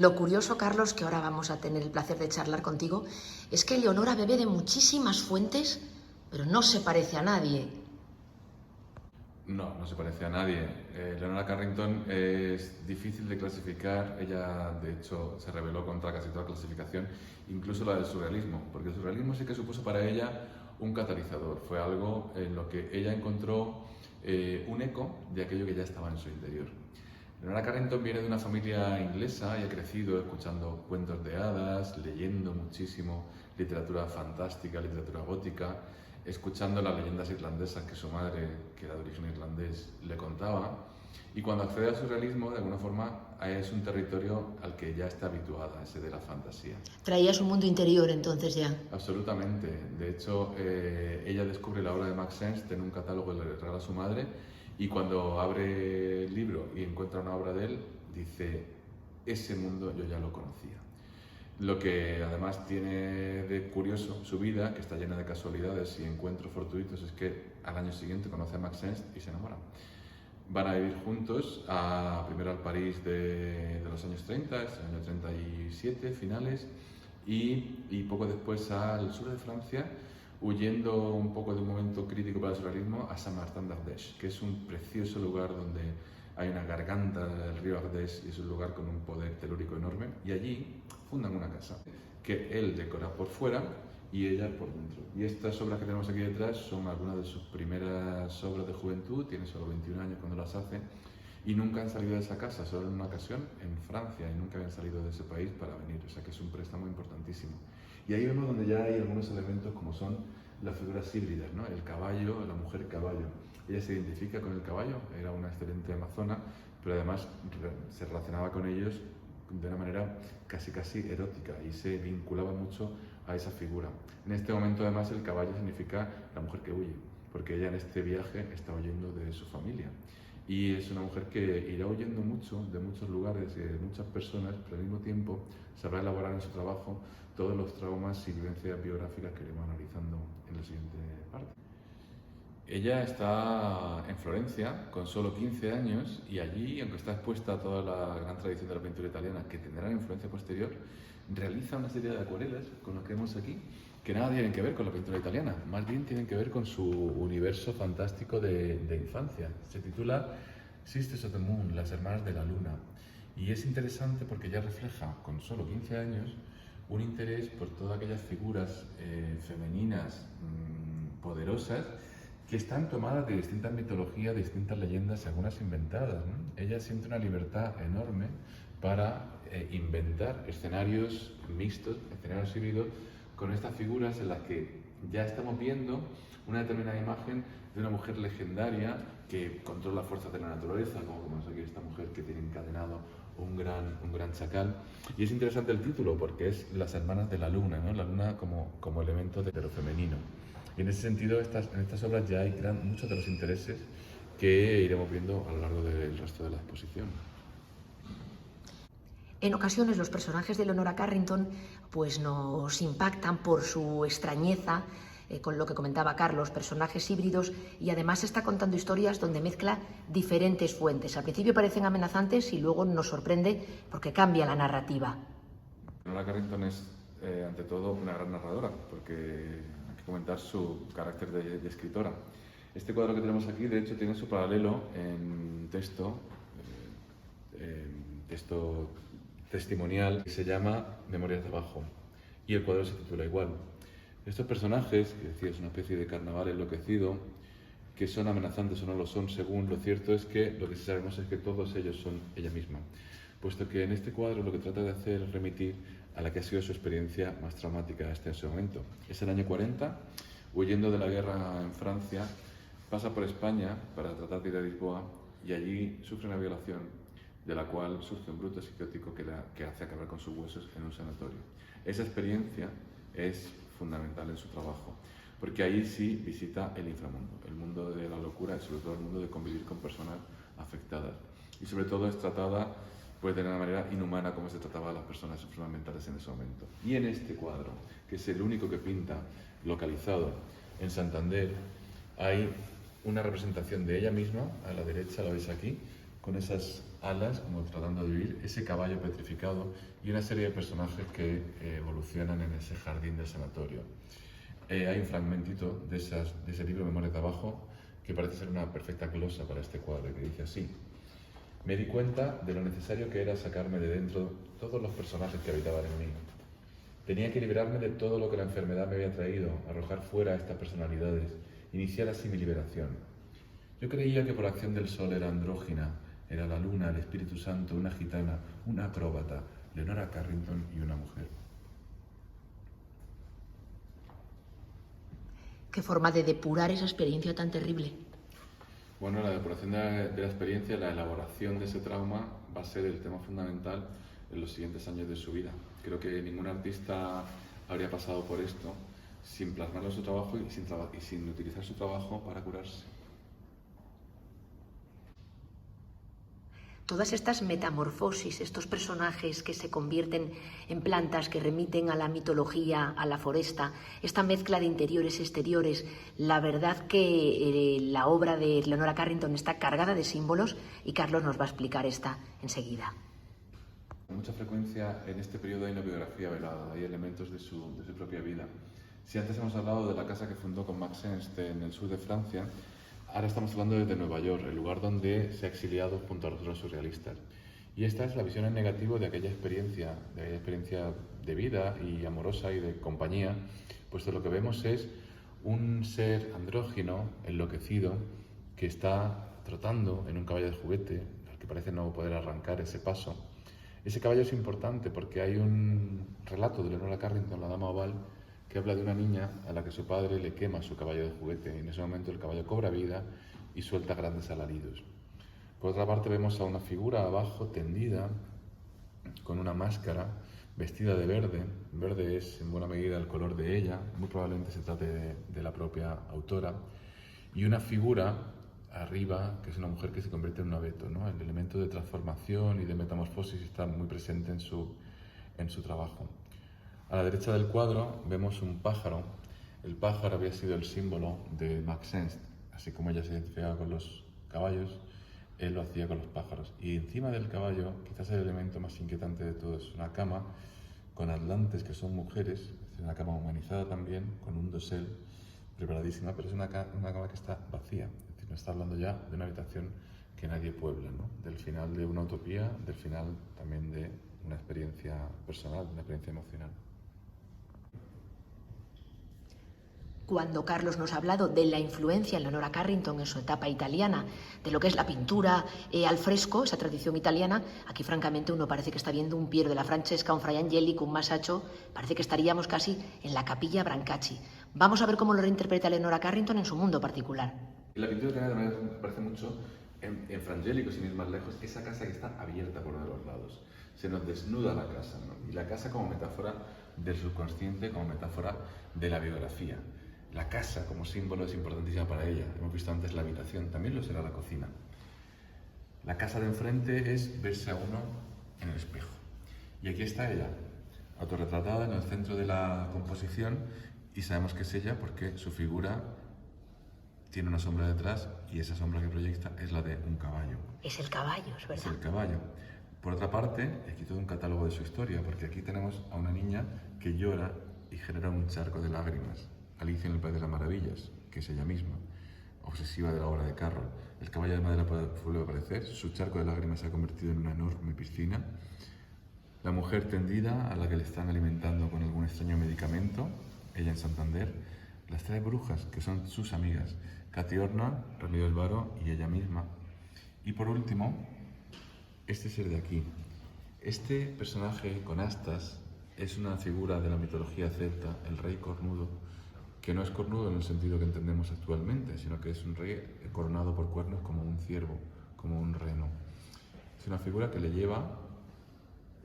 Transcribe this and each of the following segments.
Lo curioso, Carlos, que ahora vamos a tener el placer de charlar contigo, es que Leonora bebe de muchísimas fuentes, pero no se parece a nadie. No, no se parece a nadie. Leonora Carrington es difícil de clasificar. Ella, de hecho, se rebeló contra casi toda clasificación, incluso la del surrealismo, porque el surrealismo sí que supuso para ella un catalizador. Fue algo en lo que ella encontró un eco de aquello que ya estaba en su interior. Leonora Carrington viene de una familia inglesa y ha crecido escuchando cuentos de hadas, leyendo muchísimo literatura fantástica, literatura gótica, escuchando las leyendas irlandesas que su madre, que era de origen irlandés, le contaba. Y cuando accede al surrealismo, de alguna forma, es un territorio al que ya está habituada, ese de la fantasía. Traía su mundo interior entonces ya. Absolutamente. De hecho, ella descubre la obra de Max Ernst en un catálogo que le regala a su madre, y cuando abre el libro y encuentra una obra de él, dice, ese mundo yo ya lo conocía. Lo que además tiene de curioso su vida, que está llena de casualidades y encuentros fortuitos, es que al año siguiente conoce a Max Ernst y se enamoran. Van a vivir juntos, primero al París de los años 30, es el año 37, finales, y poco después al sur de Francia, huyendo un poco de un momento crítico para el surrealismo, a Saint-Martin-d'Ardèche, que es un precioso lugar donde hay una garganta del río Ardèche y es un lugar con un poder telúrico enorme, y allí fundan una casa que él decora por fuera y ella por dentro. Y estas obras que tenemos aquí detrás son algunas de sus primeras obras de juventud. Tiene solo 21 años cuando las hace y nunca han salido de esa casa, solo en una ocasión en Francia, y nunca habían salido de ese país para venir, o sea que es un préstamo importantísimo. Y ahí vemos donde ya hay algunos elementos como son las figuras híbridas, ¿no? El caballo, la mujer caballo. Ella se identifica con el caballo, era una excelente amazona, pero además se relacionaba con ellos de una manera casi erótica y se vinculaba mucho a esa figura. En este momento además el caballo significa la mujer que huye, porque ella en este viaje está huyendo de su familia. Y es una mujer que irá huyendo mucho de muchos lugares y de muchas personas, pero al mismo tiempo sabrá elaborar en su trabajo todos los traumas y vivencias biográficas que iremos analizando en la siguiente parte. Ella está en Florencia con solo 15 años y allí, aunque está expuesta a toda la gran tradición de la pintura italiana que tendrá influencia posterior, realiza una serie de acuarelas, con lo que vemos aquí, que nada tienen que ver con la pintura italiana, más bien tienen que ver con su universo fantástico de infancia. Se titula Sisters of the Moon, las hermanas de la luna, y es interesante porque ella refleja, con solo 15 años, un interés por todas aquellas figuras femeninas poderosas que están tomadas de distintas mitologías, de distintas leyendas, algunas inventadas, ¿no? Ella siente una libertad enorme para inventar escenarios mixtos, escenarios híbridos, con estas figuras en las que ya estamos viendo una determinada imagen de una mujer legendaria que controla las fuerzas de la naturaleza, como vemos aquí esta mujer que tiene encadenado un gran chacal. Y es interesante el título porque es Las hermanas de la luna, ¿no? La luna como elemento de lo femenino. Y en ese sentido, en estas obras ya hay muchos de los intereses que iremos viendo a lo largo del resto de la exposición. En ocasiones los personajes de Leonora Carrington pues nos impactan por su extrañeza, con lo que comentaba Carlos, personajes híbridos, y además está contando historias donde mezcla diferentes fuentes. Al principio parecen amenazantes y luego nos sorprende porque cambia la narrativa. Leonora Carrington es, ante todo, una gran narradora, porque hay que comentar su carácter de escritora. Este cuadro que tenemos aquí, de hecho, tiene su paralelo en texto testimonial, que se llama Memorias de abajo, y el cuadro se titula igual. Estos personajes, que decía, es una especie de carnaval enloquecido, que son amenazantes o no lo son, según lo cierto es que lo que sí sabemos es que todos ellos son ella misma, puesto que en este cuadro lo que trata de hacer es remitir a la que ha sido su experiencia más traumática hasta ese momento. Es el año 40, huyendo de la guerra en Francia, pasa por España para tratar de ir a Lisboa y allí sufre una violación de la cual surge un bruto psicótico que hace acabar con sus huesos en un sanatorio. Esa experiencia es fundamental en su trabajo, porque ahí sí visita el inframundo, el mundo de la locura y sobre todo el mundo de convivir con personas afectadas. Y sobre todo es tratada pues, de una manera inhumana como se trataba a las personas enfermas mentales en ese momento. Y en este cuadro, que es el único que pinta localizado en Santander, hay una representación de ella misma, a la derecha la veis aquí, con esas alas, como tratando de huir, ese caballo petrificado y una serie de personajes que evolucionan en ese jardín del sanatorio. Hay un fragmentito de ese libro, Memorias de Abajo, que parece ser una perfecta glosa para este cuadro, que dice así: me di cuenta de lo necesario que era sacarme de dentro todos los personajes que habitaban en mí. Tenía que liberarme de todo lo que la enfermedad me había traído, arrojar fuera estas personalidades, iniciar así mi liberación. Yo creía que por acción del sol era andrógina, era la luna, el Espíritu Santo, una gitana, una acróbata, Leonora Carrington y una mujer. Qué forma de depurar esa experiencia tan terrible. Bueno, la depuración de la experiencia, la elaboración de ese trauma va a ser el tema fundamental en los siguientes años de su vida. Creo que ningún artista habría pasado por esto sin plasmarlo en su trabajo y sin utilizar su trabajo para curarse. Todas estas metamorfosis, estos personajes que se convierten en plantas, que remiten a la mitología, a la foresta, esta mezcla de interiores y exteriores, la verdad que la obra de Leonora Carrington está cargada de símbolos y Carlos nos va a explicar esta enseguida. Con mucha frecuencia en este periodo hay una biografía velada, hay elementos de su propia vida. Si antes hemos hablado de la casa que fundó con Max Ernst en el sur de Francia, ahora estamos hablando de Nueva York, el lugar donde se ha exiliado junto a los otros surrealistas. Y esta es la visión en negativo de aquella experiencia de vida y amorosa y de compañía, puesto lo que vemos es un ser andrógino, enloquecido, que está trotando en un caballo de juguete, al que parece no poder arrancar ese paso. Ese caballo es importante porque hay un relato de Leonora Carrington, la dama oval, que habla de una niña a la que su padre le quema su caballo de juguete y en ese momento el caballo cobra vida y suelta grandes alaridos. Por otra parte vemos a una figura abajo tendida con una máscara vestida de verde. Verde es en buena medida el color de ella, muy probablemente se trate de la propia autora, y una figura arriba que es una mujer que se convierte en un abeto, ¿no? El elemento de transformación y de metamorfosis está muy presente en su trabajo. A la derecha del cuadro vemos un pájaro. El pájaro había sido el símbolo de Max Ernst, así como ella se identificaba con los caballos, él lo hacía con los pájaros. Y encima del caballo, quizás el elemento más inquietante de todo, es una cama con atlantes que son mujeres, es una cama humanizada también, con un dosel preparadísima, pero es una cama que está vacía. Es decir, nos está hablando ya de una habitación que nadie puebla, ¿no? Del final de una utopía, del final también de una experiencia personal, de una experiencia emocional. Cuando Carlos nos ha hablado de la influencia en Leonora Carrington en su etapa italiana, de lo que es la pintura al fresco, esa tradición italiana, aquí francamente uno parece que está viendo un Piero de la Francesca, un Fray Angelico, un Masaccio, parece que estaríamos casi en la Capilla Brancacci. Vamos a ver cómo lo reinterpreta Leonora Carrington en su mundo particular. La pintura italiana me parece mucho en Frangélico, sin ir más lejos, esa casa que está abierta por los lados. Se nos desnuda la casa, ¿no? Y la casa como metáfora del subconsciente, como metáfora de la biografía. La casa como símbolo es importantísima para ella. Hemos visto antes la habitación, también lo será la cocina. La casa de enfrente es verse a uno en el espejo. Y aquí está ella, autorretratada en el centro de la composición, y sabemos que es ella porque su figura tiene una sombra detrás y esa sombra que proyecta es la de un caballo. Es el caballo, es verdad. Es el caballo. Por otra parte, aquí todo un catálogo de su historia, porque aquí tenemos a una niña que llora y genera un charco de lágrimas. Alicia en el País de las Maravillas, que es ella misma, obsesiva de la obra de Carroll. El caballo de madera vuelve a aparecer, su charco de lágrimas se ha convertido en una enorme piscina. La mujer tendida, a la que le están alimentando con algún extraño medicamento, ella en Santander. Las tres brujas, que son sus amigas, Katy Orna, Remedios Varo y ella misma. Y por último, este ser de aquí. Este personaje con astas es una figura de la mitología celta, el rey cornudo, que no es cornudo en el sentido que entendemos actualmente, sino que es un rey coronado por cuernos como un ciervo, como un reno. Es una figura que le lleva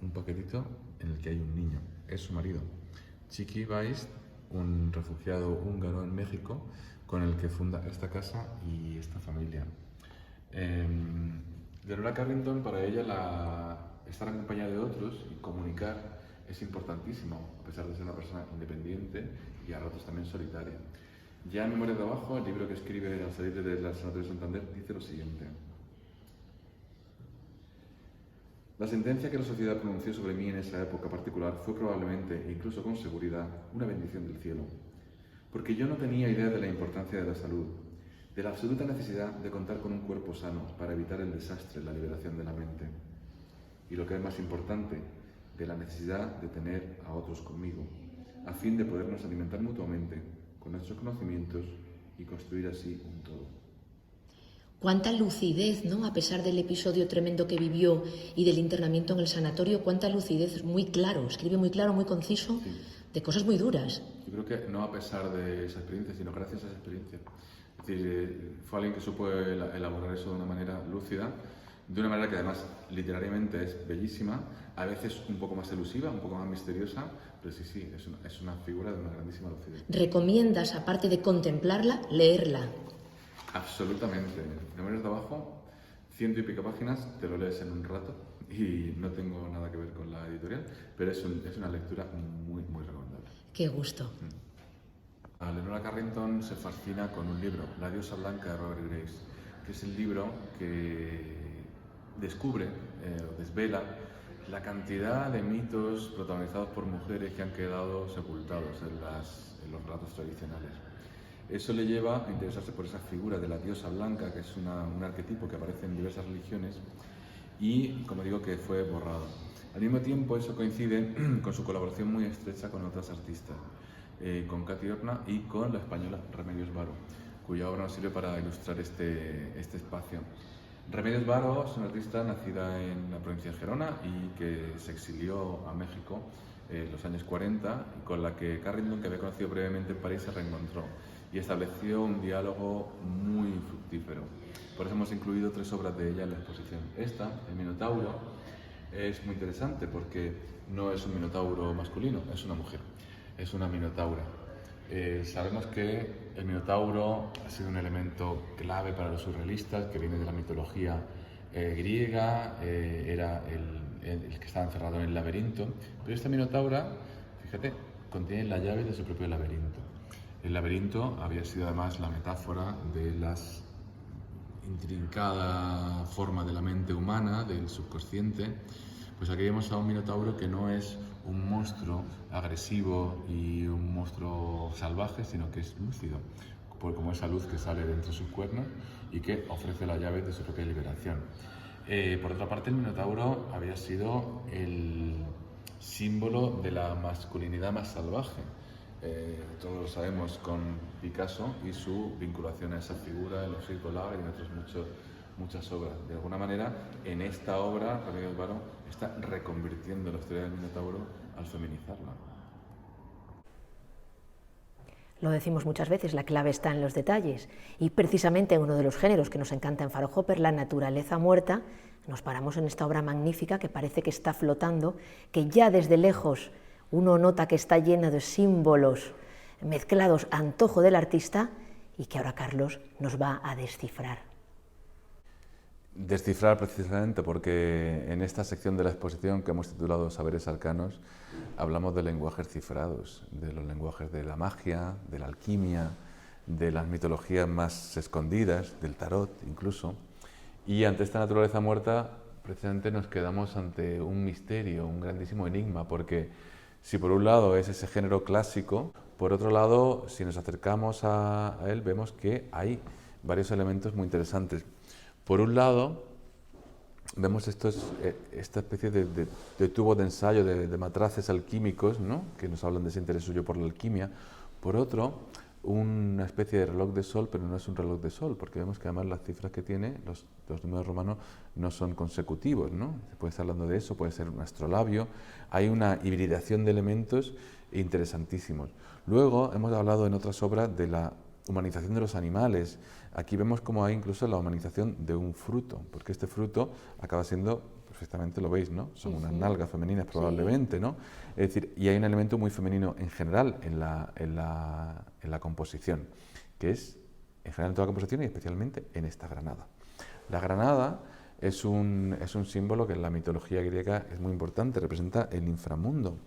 un paquetito en el que hay un niño, es su marido. Chiqui Baist, un refugiado húngaro en México, con el que funda esta casa y esta familia. Leonora Carrington, para ella estar acompañada de otros y comunicar es importantísimo, a pesar de ser una persona independiente y a ratos también solitaria. Ya en Memorias de Abajo, el libro que escribe al salir del Sanatorio de Santander, dice lo siguiente: La sentencia que la sociedad pronunció sobre mí en esa época particular fue probablemente, e incluso con seguridad, una bendición del cielo, porque yo no tenía idea de la importancia de la salud, de la absoluta necesidad de contar con un cuerpo sano para evitar el desastre, la liberación de la mente, y lo que es más importante, de la necesidad de tener a otros conmigo, a fin de podernos alimentar mutuamente con nuestros conocimientos y construir así un todo. Cuánta lucidez, ¿no? A pesar del episodio tremendo que vivió y del internamiento en el sanatorio, cuánta lucidez, muy claro, escribe muy claro, muy conciso, Sí. de cosas muy duras. Yo creo que no a pesar de esa experiencia, sino gracias a esa experiencia. Es decir, fue alguien que supo elaborar eso de una manera lúcida, de una manera que además literariamente es bellísima, a veces un poco más elusiva, un poco más misteriosa, pero sí, es una figura de una grandísima lucidez. ¿Recomiendas, aparte de contemplarla, leerla? Absolutamente. Memorias de abajo, 100 y pico páginas, te lo lees en un rato y no tengo nada que ver con la editorial, pero es una lectura muy, muy recomendable. Qué gusto. A Leonora Carrington se fascina con un libro, La diosa blanca de Robert Graves, que es el libro que descubre o desvela la cantidad de mitos protagonizados por mujeres que han quedado sepultados en los relatos tradicionales. Eso le lleva a interesarse por esa figura de la diosa blanca, que es un arquetipo que aparece en diversas religiones y, como digo, que fue borrado. Al mismo tiempo, eso coincide con su colaboración muy estrecha con otras artistas, con Katy Horna y con la española Remedios Varo, cuya obra nos sirve para ilustrar este espacio. Remedios Varo es una artista nacida en la provincia de Gerona y que se exilió a México en los años 40, y con la que Carrington, que había conocido previamente en París, se reencontró y estableció un diálogo muy fructífero. Por eso hemos incluido 3 obras de ella en la exposición. Esta, El Minotauro, es muy interesante porque no es un minotauro masculino, es una mujer, es una minotaura. Sabemos que el minotauro ha sido un elemento clave para los surrealistas, que viene de la mitología griega, era el que estaba encerrado en el laberinto, pero esta minotaura, fíjate, contiene la llave de su propio laberinto. El laberinto había sido además la metáfora de la intrincada forma de la mente humana, del subconsciente. Pues aquí vemos a un minotauro que no es un monstruo agresivo y un monstruo salvaje, sino que es lúcido, como esa luz que sale de entre sus cuernos y que ofrece la llave de su propia liberación. Por otra parte, el minotauro había sido el símbolo de la masculinidad más salvaje. Todos lo sabemos con Picasso y su vinculación a esa figura en los Hezbollah y en otras muchas obras. De alguna manera, en esta obra, Remedios Varo está reconvirtiendo la historia del Minotauro al feminizarla. Lo decimos muchas veces, la clave está en los detalles. Y precisamente en uno de los géneros que nos encanta en Faro Hopper, la naturaleza muerta, nos paramos en esta obra magnífica que parece que está flotando, que ya desde lejos uno nota que está llena de símbolos mezclados a antojo del artista y que ahora Carlos nos va a descifrar. Descifrar precisamente porque en esta sección de la exposición que hemos titulado Saberes Arcanos hablamos de lenguajes cifrados, de los lenguajes de la magia, de la alquimia, de las mitologías más escondidas, del tarot incluso, y ante esta naturaleza muerta precisamente nos quedamos ante un misterio, un grandísimo enigma, porque si por un lado es ese género clásico, por otro lado, si nos acercamos a él, vemos que hay varios elementos muy interesantes. Por un lado, vemos esta especie de tubo de ensayo, de matraces alquímicos, ¿no?, que nos hablan de ese interés suyo por la alquimia. Por otro, una especie de reloj de sol, pero no es un reloj de sol, porque vemos que además las cifras que tiene, los números romanos, no son consecutivos, ¿no? Se puede estar hablando de eso, puede ser un astrolabio. Hay una hibridación de elementos interesantísimos. Luego, hemos hablado en otras obras de la humanización de los animales. Aquí vemos cómo hay incluso la humanización de un fruto, porque este fruto acaba siendo, perfectamente lo veis, ¿no? Son unas nalgas femeninas probablemente, ¿no? Es decir, y hay un elemento muy femenino en general en la composición, que es en general en toda la composición y especialmente en esta granada. La granada es un símbolo que en la mitología griega es muy importante, representa el inframundo.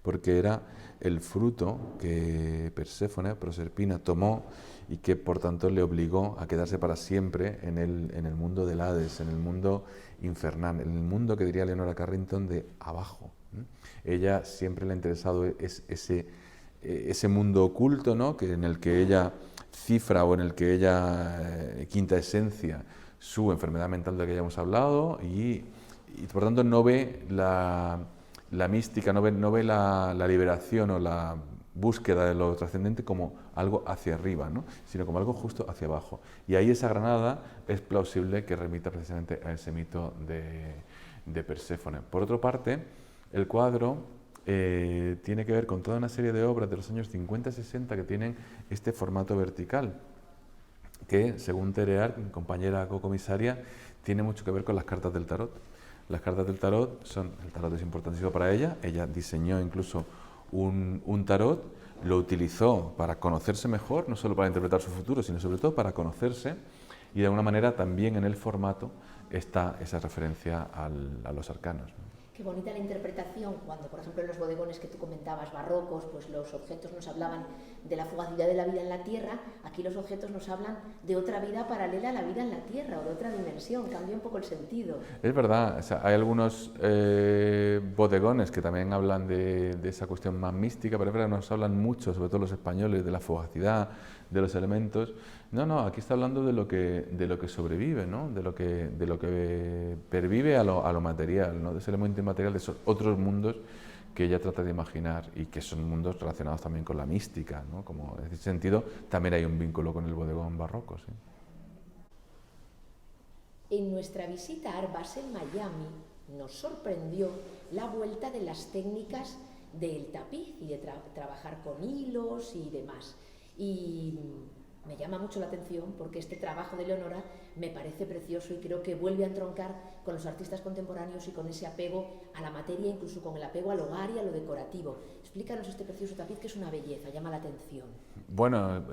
porque era el fruto que Perséfone, Proserpina, tomó y que por tanto le obligó a quedarse para siempre en el mundo del Hades, en el mundo infernal, en el mundo que diría Leonora Carrington de abajo. Ella siempre le ha interesado ese mundo oculto, ¿no? En el que ella cifra o en el que ella quinta esencia su enfermedad mental de la que ya hemos hablado y por tanto no ve la mística, no ve la liberación o la búsqueda de lo trascendente como algo hacia arriba, ¿no? Sino como algo justo hacia abajo. Y ahí esa granada es plausible que remita precisamente a ese mito de Perséfone. Por otra parte, el cuadro tiene que ver con toda una serie de obras de los años 50 y 60 que tienen este formato vertical, que, según Terear, mi compañera cocomisaria, tiene mucho que ver con las cartas del tarot. Las cartas del tarot el tarot es importantísimo para ella diseñó incluso un tarot, lo utilizó para conocerse mejor, no solo para interpretar su futuro, sino sobre todo para conocerse, y de alguna manera también en el formato está esa referencia a los arcanos, ¿no? Qué bonita la interpretación cuando, por ejemplo, en los bodegones que tú comentabas, barrocos, pues los objetos nos hablaban de la fugacidad de la vida en la Tierra, aquí los objetos nos hablan de otra vida paralela a la vida en la Tierra o de otra dimensión, cambia un poco el sentido. Es verdad, o sea, hay algunos bodegones que también hablan de esa cuestión más mística, pero es verdad que nos hablan mucho, sobre todo los españoles, de la fugacidad, de los elementos. No, aquí está hablando de lo que sobrevive, ¿no? de lo que pervive a lo material, ¿no? De ese elemento inmaterial, de esos otros mundos que ella trata de imaginar y que son mundos relacionados también con la mística, ¿no? Como en ese sentido también hay un vínculo con el bodegón barroco, ¿sí? En nuestra visita a Art Basel, Miami, nos sorprendió la vuelta de las técnicas del tapiz y de trabajar con hilos y demás. Y me llama mucho la atención porque este trabajo de Leonora me parece precioso y creo que vuelve a entroncar con los artistas contemporáneos y con ese apego a la materia, incluso con el apego al hogar y a lo decorativo. Explícanos este precioso tapiz que es una belleza, llama la atención. Bueno,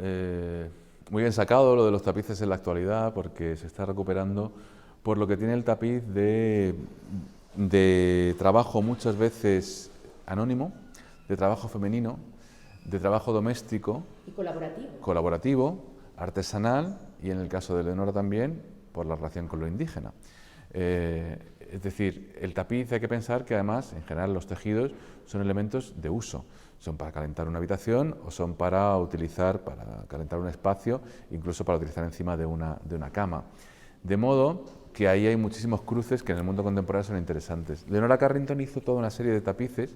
muy bien sacado lo de los tapices en la actualidad porque se está recuperando por lo que tiene el tapiz de trabajo muchas veces anónimo, de trabajo femenino, de trabajo doméstico y colaborativo, artesanal y en el caso de Leonora también por la relación con lo indígena. Es decir, el tapiz hay que pensar que además en general los tejidos son elementos de uso, son para calentar una habitación o son para utilizar para calentar un espacio, incluso para utilizar encima de una cama. De modo que ahí hay muchísimos cruces que en el mundo contemporáneo son interesantes. Leonora Carrington hizo toda una serie de tapices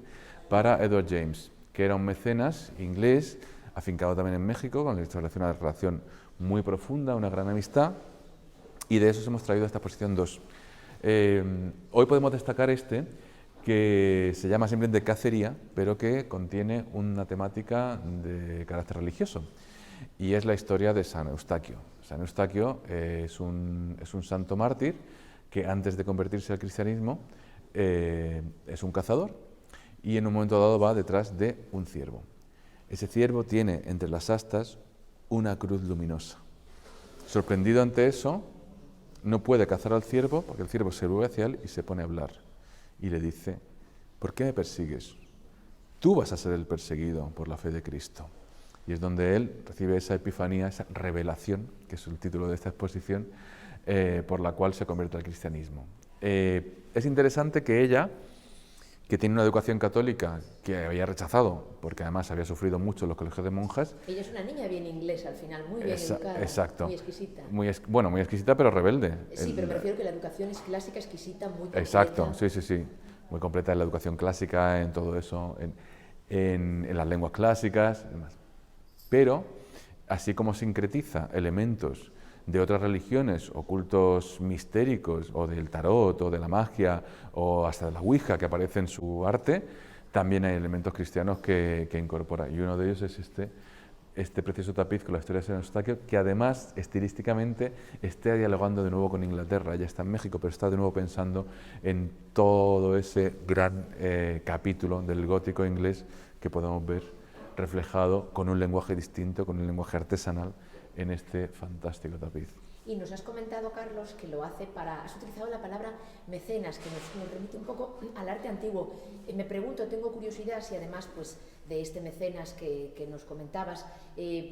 para Edward James, que era un mecenas inglés, afincado también en México, con el que se relaciona una relación muy profunda, una gran amistad, y de esos hemos traído a esta exposición dos. Hoy podemos destacar que se llama simplemente Cacería, pero que contiene una temática de carácter religioso, y es la historia de San Eustaquio. San Eustaquio es un santo mártir que antes de convertirse al cristianismo es un cazador y en un momento dado va detrás de un ciervo. Ese ciervo tiene entre las astas una cruz luminosa. Sorprendido ante eso, no puede cazar al ciervo porque el ciervo se vuelve hacia él y se pone a hablar y le dice: ¿por qué me persigues? Tú vas a ser el perseguido por la fe de Cristo. Y es donde él recibe esa epifanía, esa revelación, que es el título de esta exposición, por la cual se convierte al cristianismo. Es interesante que ella, que tiene una educación católica que había rechazado, porque además había sufrido mucho en los colegios de monjas. Ella es una niña bien inglesa al final, muy bien educada, exacto. muy exquisita. Muy exquisita, pero rebelde. Sí, pero me refiero que la educación es clásica, exquisita, muy completa. Exacto, sí. Muy completa en la educación clásica, en todo eso, en las lenguas clásicas, demás. Pero, así como sincretiza elementos de otras religiones o cultos mistéricos, o del tarot, o de la magia, o hasta de la Ouija que aparece en su arte, también hay elementos cristianos que incorpora. Y uno de ellos es este precioso tapiz con la historia de San Eustaquio, que además, estilísticamente, está dialogando de nuevo con Inglaterra. Ella está en México, pero está de nuevo pensando en todo ese gran capítulo del gótico inglés que podemos ver reflejado con un lenguaje distinto, con un lenguaje artesanal en este fantástico tapiz. Y nos has comentado, Carlos, que lo hace para... Has utilizado la palabra mecenas, que nos remite un poco al arte antiguo. Me pregunto, tengo curiosidad si además pues, de este mecenas que nos comentabas,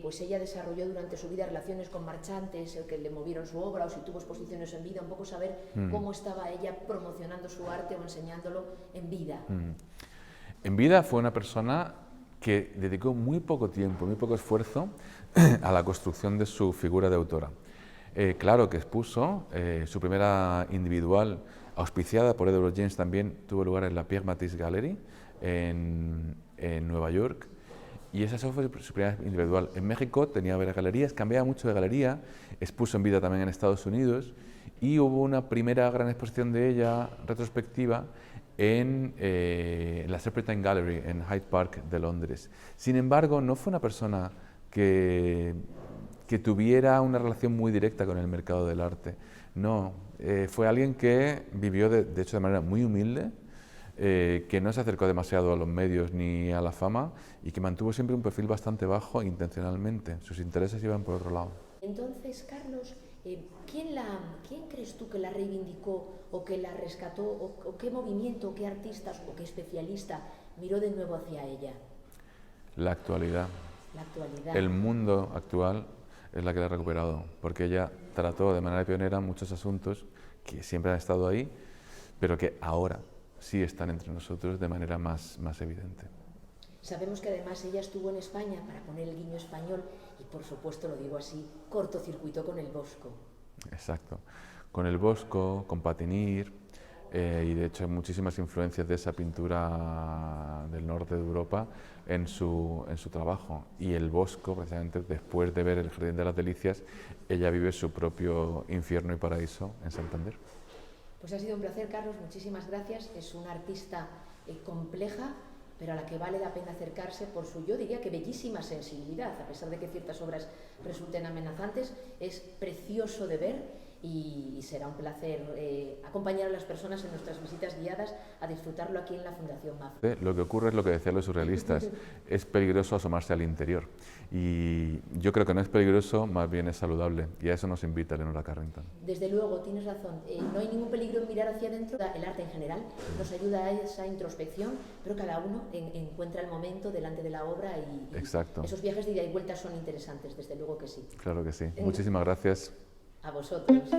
pues ella desarrolló durante su vida relaciones con marchantes, el que le movieron su obra o si tuvo exposiciones en vida, un poco saber cómo estaba ella promocionando su arte o enseñándolo en vida. En vida fue una persona que dedicó muy poco tiempo, muy poco esfuerzo a la construcción de su figura de autora. Claro que expuso, su primera individual, auspiciada por Edward James, también tuvo lugar en la Pierre Matisse Gallery en Nueva York, y esa fue su primera individual. En México tenía varias galerías, cambiaba mucho de galería, expuso en vida también en Estados Unidos, y hubo una primera gran exposición de ella, retrospectiva, en la Serpentine Gallery en Hyde Park de Londres. Sin embargo, no fue una persona que tuviera una relación muy directa con el mercado del arte. No, fue alguien que vivió, de hecho, de manera muy humilde, que no se acercó demasiado a los medios ni a la fama y que mantuvo siempre un perfil bastante bajo intencionalmente. Sus intereses iban por otro lado. Entonces, Carlos, ¿quién crees tú que la reivindicó o que la rescató o qué movimiento, qué artistas o qué especialista miró de nuevo hacia ella? La actualidad. La actualidad. El mundo actual es la que la ha recuperado, porque ella trató de manera pionera muchos asuntos que siempre han estado ahí, pero que ahora sí están entre nosotros de manera más evidente. Sabemos que además ella estuvo en España, para poner el guiño español, y por supuesto, lo digo así, cortocircuitó con el Bosco. Exacto, con el Bosco, con Patinir, y de hecho hay muchísimas influencias de esa pintura del norte de Europa en su trabajo. Y el Bosco, precisamente después de ver el Jardín de las Delicias, ella vive su propio infierno y paraíso en Santander. Pues ha sido un placer, Carlos, muchísimas gracias. Es una artista compleja, pero a la que vale la pena acercarse por su, yo diría que bellísima sensibilidad, a pesar de que ciertas obras resulten amenazantes. Es precioso de ver y será un placer acompañar a las personas en nuestras visitas guiadas a disfrutarlo aquí en la Fundación MAF. Lo que ocurre es lo que decían los surrealistas, es peligroso asomarse al interior, y yo creo que no es peligroso, más bien es saludable, y a eso nos invita Leonora Carrington. Desde luego, tienes razón, no hay ningún peligro en mirar hacia adentro. El arte en general nos ayuda a esa introspección, pero cada uno encuentra el momento delante de la obra y esos viajes de ida y vuelta son interesantes, desde luego que sí. Claro que sí. Muchísimas gracias. A vosotros.